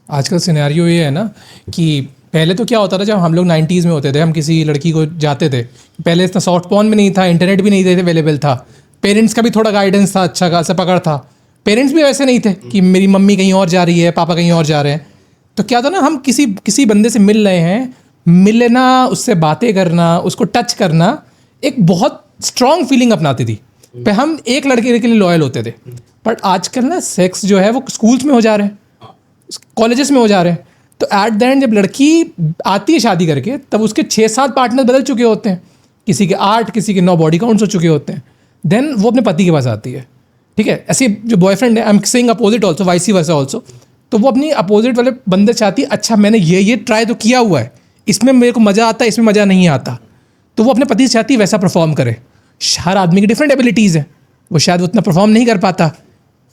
आजकल सिनेरियो ये है ना कि पहले तो क्या होता था, जब हम लोग 90s में होते थे, हम किसी लड़की को जाते थे, पहले इतना सॉफ्ट पॉर्न भी नहीं था, इंटरनेट भी नहीं थे अवेलेबल था, पेरेंट्स का भी थोड़ा गाइडेंस था, अच्छा खासा पकड़ था, पेरेंट्स भी वैसे नहीं थे कि मेरी मम्मी कहीं और जा रही है, पापा कहीं और जा रहे हैं। तो क्या था ना, हम किसी बंदे से मिल रहे हैं, मिलना, उससे बातें करना, उसको टच करना एक बहुत स्ट्रॉन्ग फीलिंग अपनाती थी। पे हम एक लड़के के लिए लॉयल होते थे। बट आजकल ना सेक्स जो है वो स्कूल्स में हो जा रहे हैं, कॉलेजेस में हो जा रहे हैं। तो एट द एंड जब लड़की आती है शादी करके, तब उसके 6-7 पार्टनर बदल चुके होते हैं, किसी के 8, किसी के 9 बॉडी काउंट्स हो चुके होते हैं। देन वो अपने पति के पास आती है, ठीक है। ऐसे जो बॉयफ्रेंड है, I am saying opposite also, vice versa also, तो वो अपनी अपोजिट वाले बंदे चाहती है, अच्छा मैंने ये ट्राई तो किया हुआ है, इसमें मेरे को मज़ा आता है, इसमें मज़ा नहीं आता, तो वो अपने पति से चाहती है वैसा परफॉर्म करे। हर आदमी की डिफरेंट एबिलिटीज़ है, वो शायद उतना परफॉर्म नहीं कर पाता,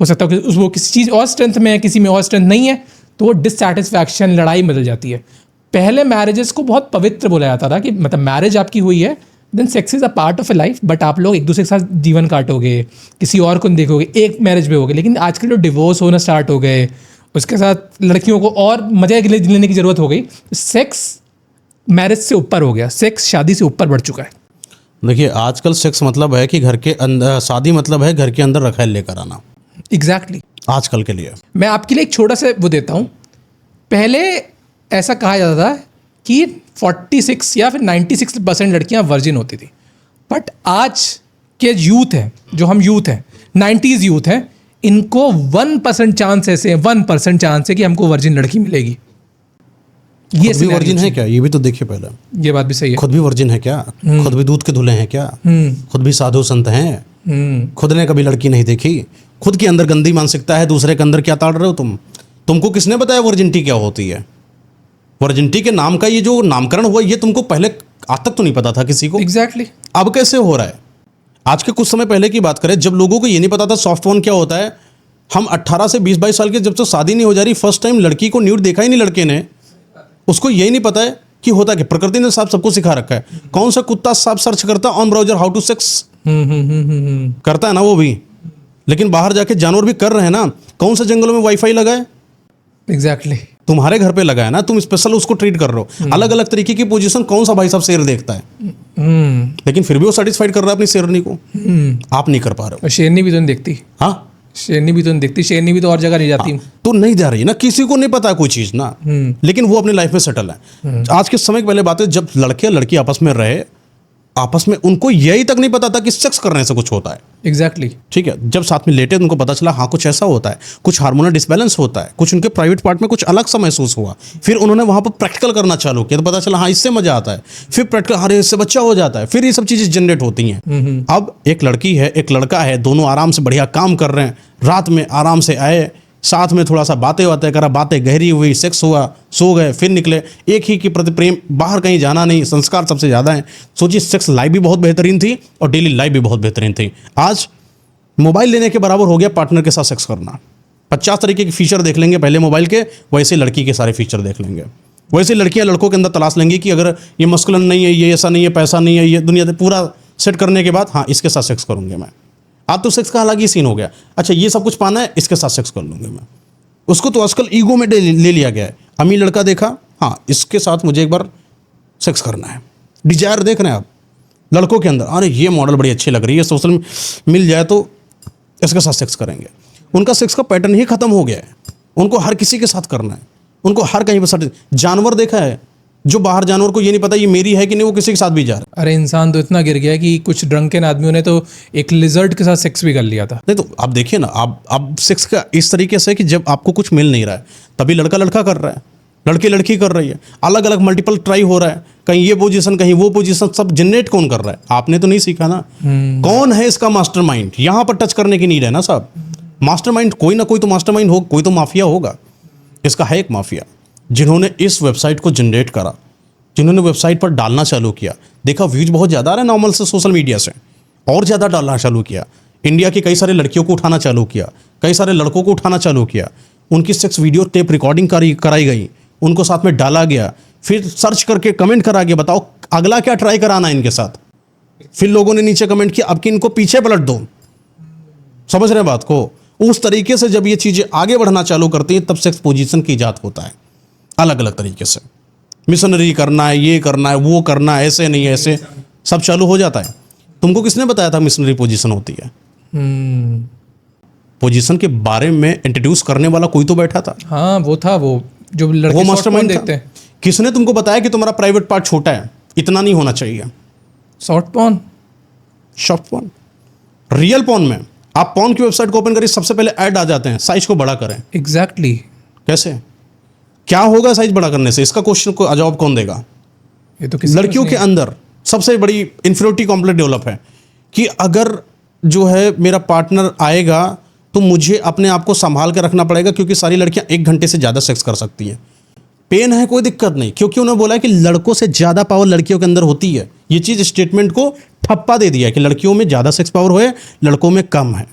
हो सकता है कि वो किसी चीज़ और स्ट्रेंथ में है, किसी में और स्ट्रेंथ नहीं है, तो वो डिससैटिस्फैक्शन, लड़ाई बदल जाती है। पहले मैरिजेस को बहुत पवित्र बोला जाता था कि मतलब मैरिज आपकी हुई है, then sex is a part of a life, but आप लोग एक दूसरे के साथ जीवन काटोगे, किसी और को देखोगे, एक मैरिज में होगे। लेकिन आजकल जो डिवोर्स होना स्टार्ट हो गए, उसके साथ लड़कियों को और मज़े लेने की ज़रूरत हो गई। सेक्स मैरिज से ऊपर हो गया, सेक्स शादी से ऊपर बढ़ चुका है। देखिए, आजकल सेक्स मतलब है कि घर के अंदर, शादी मतलब है घर के अंदर रखैल लेकर आना। एग्जैक्टली आजकल के लिए मैं आपके लिए एक छोटा सा वो देता हूँ। पहले ऐसा कहा जाता था कि 46 या फिर 96% लड़कियां वर्जिन होती थी, बट आज के यूथ हैं, जो हम यूथ हैं, 90s यूथ हैं, इनको 1% चांस ऐसे 1% चांस है कि हमको वर्जिन लड़की मिलेगी। ये भी वर्जिन है क्या? ये भी तो देखिए पहले। ये बात भी सही है। खुद भी वर्जिन है क्या? खुद भी दूध के धुले हैं क्या? खुद भी साधु संत हैं? खुद ने कभी लड़की नहीं देखी? खुद के अंदर गंदी मानसिकता है, दूसरे के अंदर क्या ताड़ रहे हो तुम? तुमको किसने बताया वर्जिनिटी क्या होती है? वर्जिनिटी के नाम का ये जो नामकरण हुआ, ये तुमको पहले आज तक तो नहीं पता था किसी को। एग्जैक्टली अब कैसे हो रहा है? आज के कुछ समय पहले की बात करें, जब लोगों को ये नहीं पता था सॉफ्ट फोन क्या होता है, हम 18 से 20-22 साल के, जब तक शादी नहीं हो जा रही, फर्स्ट टाइम लड़की को न्यूड देखा ही नहीं लड़के ने, उसको यही नहीं पता है कि होता क्या। प्रकृति ने साहब सबको सिखा रखा है। कौन सा कुत्ता साहब सर्च करता on browser how to sex, करता है ना वो भी, लेकिन बाहर जाके जानवर भी कर रहे हैं ना। कौन सा जंगलों में वाईफाई लगा है? एग्जैक्टली तुम्हारे घर पे लगा है ना, तुम स्पेशल उसको ट्रीट कर रहे हो। अलग अलग तरीके की पोजीशन कौन सा भाई साहब शेर देखता है, लेकिन फिर भी वो सेटिस्फाइड कर रहा है अपनी शेरनी को। आप नहीं कर पा रहे हो। शेरनी भी तो नहीं देखती। हाँ, शेरनी भी तो नहीं देखती, शेरनी भी तो और जगह नहीं जाती। तो नहीं जा रही ना, किसी को नहीं पता कोई चीज़ ना, लेकिन वो अपनी लाइफ में सेटल है। आज के समय की पहले बात है, जब लड़के लड़की आपस में रहे, आपस में उनको यही तक नहीं पता था कि सेक्स करने से कुछ होता है। एग्जैक्टली ठीक है, जब साथ में लेटे उनको पता चला हाँ कुछ ऐसा होता है, कुछ हार्मोनल डिसबैलेंस होता है, कुछ उनके प्राइवेट पार्ट में कुछ अलग सा महसूस हुआ। फिर उन्होंने वहाँ पर प्रैक्टिकल करना चालू किया, तो पता चला हाँ इससे मजा आता है। फिर प्रैक्टिकल, अरे इससे बच्चा हो जाता है। फिर ये सब चीज़ें जनरेट होती हैं। अब एक लड़की है, एक लड़का है, दोनों आराम से बढ़िया काम कर रहे हैं, रात में आराम से आए, साथ में थोड़ा सा बातें करा, बातें गहरी हुई, सेक्स हुआ, सो गए, फिर निकले। एक ही के प्रति प्रेम, बाहर कहीं जाना नहीं, संस्कार सबसे ज़्यादा है। सोचिए, सेक्स लाइफ भी बहुत बेहतरीन थी और डेली लाइफ भी बहुत बेहतरीन थी। आज मोबाइल लेने के बराबर हो गया पार्टनर के साथ सेक्स करना। 50 तरीके के फीचर देख लेंगे पहले मोबाइल के, वैसे लड़की के सारे फीचर देख लेंगे। वैसे लड़कियां लड़कों के अंदर तलाश लेंगी कि अगर ये मस्कुलिन नहीं है, ये ऐसा नहीं है, पैसा नहीं है, ये दुनिया से पूरा सेट करने के बाद हाँ इसके साथ सेक्स करूँगी मैं। अब तो सेक्स का अलग ही सीन हो गया। अच्छा ये सब कुछ पाना है, इसके साथ सेक्स कर लूँगी मैं। उसको तो आजकल ईगो में ले लिया गया है। अमीर लड़का देखा, हाँ इसके साथ मुझे एक बार सेक्स करना है। डिजायर देख रहे हैं आप लड़कों के अंदर, अरे ये मॉडल बड़ी अच्छी लग रही है, सोशल मिल जाए तो इसके साथ सेक्स करेंगे। उनका सेक्स का पैटर्न ही खत्म हो गया है। उनको हर किसी के साथ करना है, उनको हर कहीं पर। जानवर देखा है, जो बाहर जानवर को ये नहीं पता ये मेरी है कि नहीं, वो किसी के साथ भी जा रहा है। अरे इंसान तो इतना गिर गया कि कुछ ड्रंकन आदमियों ने तो एक लिजर्ड के साथ सेक्स भी कर लिया था। नहीं तो आप देखिए ना, आप सेक्स का इस तरीके से कि जब आपको कुछ मिल नहीं रहा है, तभी लड़का लड़का कर रहा है, लड़की लड़की कर रही है, अलग अलग मल्टीपल ट्राई हो रहा है, कहीं ये पोजीशन कहीं वो पोजीशन, सब जनरेट कौन कर रहा है? आपने तो नहीं सीखा ना। कौन है इसका मास्टरमाइंड? यहाँ पर टच करने की नीड है ना साहब। मास्टरमाइंड कोई ना कोई तो मास्टरमाइंड हो, कोई तो माफिया होगा। इसका है एक माफिया, जिन्होंने इस वेबसाइट को जनरेट करा, जिन्होंने वेबसाइट पर डालना चालू किया, देखा व्यूज बहुत ज़्यादा आ रहा है नॉर्मल से, सोशल मीडिया से और ज़्यादा डालना चालू किया। इंडिया की कई सारे लड़कियों को उठाना चालू किया, कई सारे लड़कों को उठाना चालू किया, उनकी सेक्स वीडियो टेप रिकॉर्डिंग कराई गई, उनको साथ में डाला गया, फिर सर्च करके कमेंट करा गया, बताओ अगला क्या ट्राई कराना है इनके साथ। फिर लोगों ने नीचे कमेंट किया अब कि इनको पीछे पलट दो। समझ रहे हैं बात को? उस तरीके से जब ये चीज़ें आगे बढ़ना चालू करती हैं तब सेक्स पोजीशन की इजाद होता है अलग अलग तरीके से। मिशनरी करना है, ये करना है, वो करना है, ऐसे नहीं ऐसे सब चालू हो जाता है। तुमको किसने बताया था मिशनरी पोजीशन होती है? पोजीशन के बारे में इंट्रोड्यूस करने वाला कोई तो बैठा था। हाँ वो था, वो जो लड़के वो short मास्टरमाइंड porn था। देखते हैं। किसने तुमको बताया कि तुम्हारा प्राइवेट पार्ट छोटा है, इतना नहीं होना चाहिए? Short porn. Soft porn, real porn में आप पॉर्न की वेबसाइट को ओपन करिए, सबसे पहले ऐड आ जाते हैं साइज को बड़ा करें। एग्जैक्टली। कैसे, क्या होगा साइज बड़ा करने से? इसका क्वेश्चन को जवाब कौन देगा? ये तो किसी लड़कियों के अंदर सबसे बड़ी इन्फिनिटी कॉम्प्लेक्स डेवलप है कि अगर जो है मेरा पार्टनर आएगा तो मुझे अपने आप को संभाल के रखना पड़ेगा, क्योंकि सारी लड़कियां 1 घंटे से ज़्यादा सेक्स कर सकती हैं। पेन है कोई दिक्कत नहीं, क्योंकि उन्होंने बोला है कि लड़कों से ज़्यादा पावर लड़कियों के अंदर होती है। ये चीज़ स्टेटमेंट को ठप्पा दे दिया है कि लड़कियों में ज़्यादा सेक्स पावर है, लड़कों में कम है।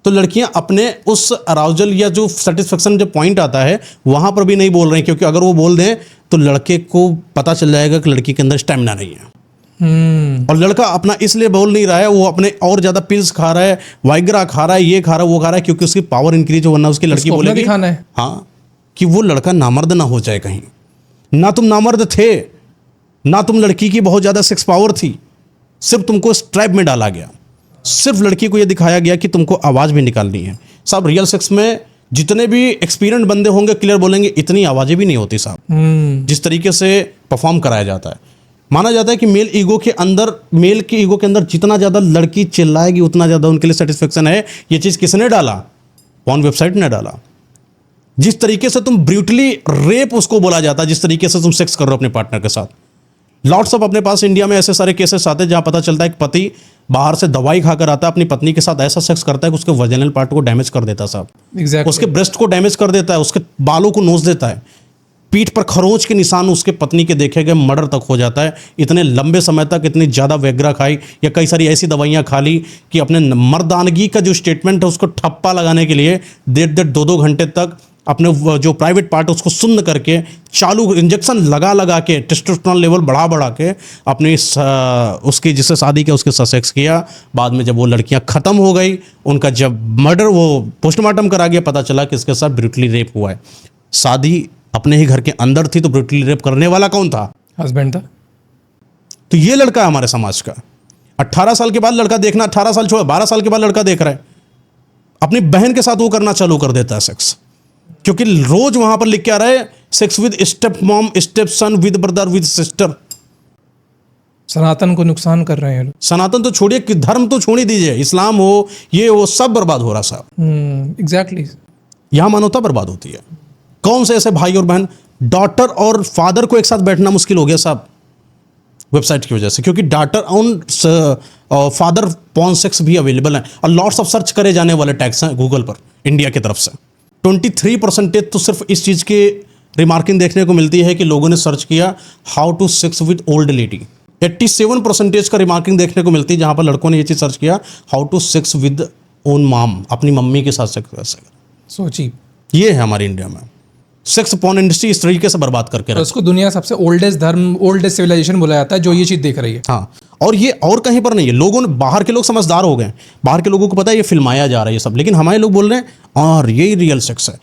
तो लड़कियां अपने उस अराउजल या जो सेटिस्फेक्शन जो पॉइंट आता है वहाँ पर भी नहीं बोल रहे हैं, क्योंकि अगर वो बोल दें तो लड़के को पता चल जाएगा कि लड़की के अंदर स्टेमिना नहीं है। और लड़का अपना इसलिए बोल नहीं रहा है, वो अपने और ज़्यादा पिल्स खा रहा है, वाइग्रा खा रहा है, ये खा रहा है, वो खा रहा है, क्योंकि उसकी पावर इंक्रीज हो, वरना उसकी लड़की उसको अपना बोलेगी दिखाना है। हाँ कि वो लड़का नामर्द ना हो जाए कहीं। ना तुम नामर्द थे, ना तुम लड़की की बहुत ज़्यादा सेक्स पावर थी, सिर्फ तुमको इस ट्रैप में डाला गया। सिर्फ लड़की को ये दिखाया गया कि तुमको आवाज़ भी निकालनी है। साहब रियल सेक्स में जितने भी एक्सपीरियंस बंदे होंगे क्लियर बोलेंगे इतनी आवाज़ें भी नहीं होती साहब, जिस तरीके से परफॉर्म कराया जाता है। माना जाता है कि मेल के ईगो के अंदर जितना ज़्यादा लड़की चिल्लाएगी उतना ज़्यादा उनके लिए सेटिस्फेक्शन है। ये चीज़ किसने डाला? पॉर्न वेबसाइट ने डाला। जिस तरीके से तुम ब्रूटली रेप उसको बोला जाता है, जिस तरीके से तुम सेक्स कर रहे हो अपने पार्टनर के साथ। लॉट्स ऑफ अपने पास इंडिया में ऐसे सारे केसेस आते हैं जहां पता चलता है कि पति बाहर से दवाई खाकर आता है, अपनी पत्नी के साथ ऐसा सेक्स करता है कि उसके वजाइनल पार्ट को डैमेज कर देता है साहब। एग्जैक्टली। उसके ब्रेस्ट को डैमेज कर देता है, उसके बालों को नोच देता है, पीठ पर खरोंच के निशान उसके पत्नी के देखे गए, मर्डर तक हो जाता है। इतने लंबे समय तक इतनी ज़्यादा वेग्रा खाई या कई सारी ऐसी दवाइयाँ खा ली कि अपने मर्दानगी का जो स्टेटमेंट है उसको ठप्पा लगाने के लिए 1.5-2 घंटे तक अपने जो प्राइवेट पार्ट उसको सुन्न करके चालू इंजेक्शन लगा के टेस्टोस्टेरोन लेवल बढ़ा के अपनी उसकी जिससे शादी किया उसके साथ सेक्स किया। बाद में जब वो लड़कियां ख़त्म हो गई, उनका जब मर्डर वो पोस्टमार्टम करा गया, पता चला कि इसके साथ ब्रूटली रेप हुआ है। शादी अपने ही घर के अंदर थी तो ब्रूटली रेप करने वाला कौन था? हस्बैंड था। तो ये लड़का है हमारे समाज का। 18 साल के बाद लड़का देखना, 18 साल छोड़ 12 साल के बाद लड़का देख रहा है, अपनी बहन के साथ वो करना चालू कर देता है सेक्स, क्योंकि रोज वहां पर लिख के आ रहा है sex with step mom, step son, with brother, with sister. Sanatan को नुकसान कर रहे हैं ये लोग। सनातन तो छोड़िए कि धर्म तो छोड़ ही दीजिए, इस्लाम हो ये वो सब बर्बाद हो रहा साहब। एग्जैक्टली। यहां मानवता बर्बाद होती है। कौन से ऐसे भाई और बहन, डॉटर और फादर को एक साथ बैठना मुश्किल हो गया साहब वेबसाइट की वजह से, क्योंकि daughter on father porn sex भी अवेलेबल है और लॉट्स ऑफ सर्च करे जाने वाले टैग्स हैं गूगल पर इंडिया की तरफ से। 23% तो सिर्फ इस चीज़ की रिमार्किंग देखने को मिलती है कि लोगों ने सर्च किया how to sex with old lady. 87% का रिमार्किंग देखने को मिलती है जहां पर लड़कों ने ये चीज़ सर्च किया how to sex with own mom, अपनी मम्मी के साथ सेक्स कर सके। सोची। ये है हमारे इंडिया में सेक्स पॉर्न इंडस्ट्री इस तरीके से बर्बाद करके तो रखा। उसको दुनिया सबसे ओल्डेस्ट धर्म, ओल्डेस्ट सिविलाइजेशन बोला जाता है जो ये चीज़ देख रही है। हाँ, और ये और कहीं पर नहीं है। लोगों ने, बाहर के लोग समझदार हो गए, बाहर के लोगों को पता है ये फिल्माया जा रहा है ये सब, लेकिन हमारे लोग बोल रहे हैं और यही रियल सेक्स है।